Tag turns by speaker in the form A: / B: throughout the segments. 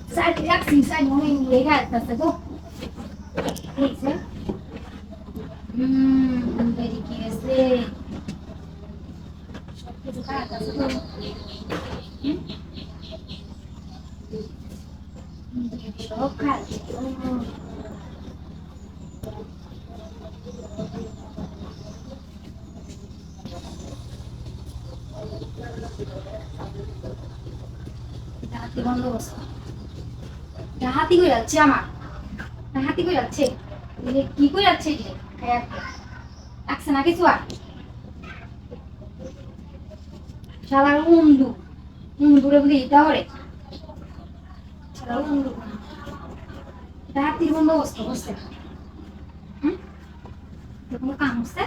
A: Sai cái ác gì sai mình lấy gạt thật sự không? Thế chứ? Very curious. কিছু খারাপ আছে তো সব খারাপ হাতি বন্দোবস্ত হাতি করে যাচ্ছে আমার হাতি করে যাচ্ছে কি করে যাচ্ছে লাগছে না কিছু আর শালার উন্দুরে বলি এটা হরে শালার উন্দু হাতির বন্দোবস্ত বসছে কোনো কাম হচ্ছে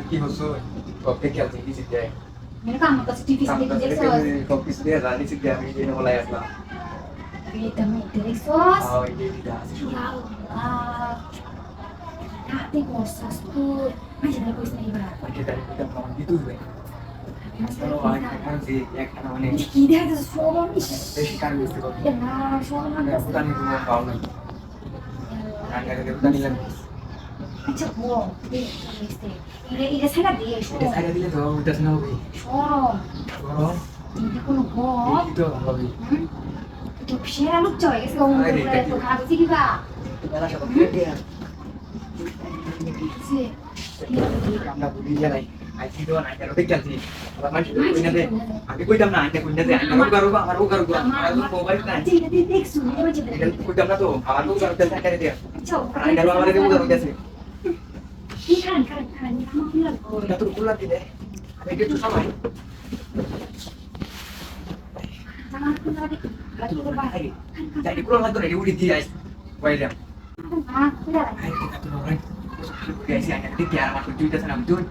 B: কি হচ্ছে কবে খেলতে গেছি যায়
A: মেরে কাম কাছে টিভি দেখছস
B: কপি দিয়ে রানি থেকে আমি এনে বলাই আসলাম
A: এটা আমি দেখছস
B: ওই যে দিদা
A: হাতি বসছস তো আমি যেটা কইছ না এবার
B: ওকে তাই এটা আমার বিতুই ভাই আর যে একটা মানে
A: কি দেখা সরম
B: বেশি কাজ করতে পারবে
A: না সরম না
B: ভুটানি কোনো পাও নাই রান্নাঘরে ভুটানি লাগে
A: আচ্ছা বল এটা ছাড়া দিয়ে
B: এটা ছাইড়া দিলে তো উঠতেছ না হবে
A: সরম
B: গরম
A: এটা কোনো গপ
B: এই তো হবে
A: তো সেরা লোক চলে গেছে তো খাচ্ছি কি বা
B: মেলা সব কেটে
A: সে
B: আমরা বুঝি যাই আইছি তো না কেন দেখছি আবার মাঝে কইনা দে আমি কইতাম না আইতে কইনা দে আমি করব আমারও করব আমার মোবাইল নাই
A: এটা দেখছো এবার যেটা
B: এটা কইতাম না তো আমারও করব তেল থাকে দে
A: আচ্ছা
B: আইনা আমারে দেবো করব গেছে
A: কি খান আমার কি লাগবে
B: এটা তো কুলা দিলে আমি একটু সময়
A: আমার কি লাগবে
B: লাগি তো ভাই যাই কুলা লাগতো না উড়ি দিয়ে আইস বাইরাম
A: আমার কি লাগবে
B: আই এটা তো নয় গেছি আইনা দিকে আর আমার দুইটা সালাম দুই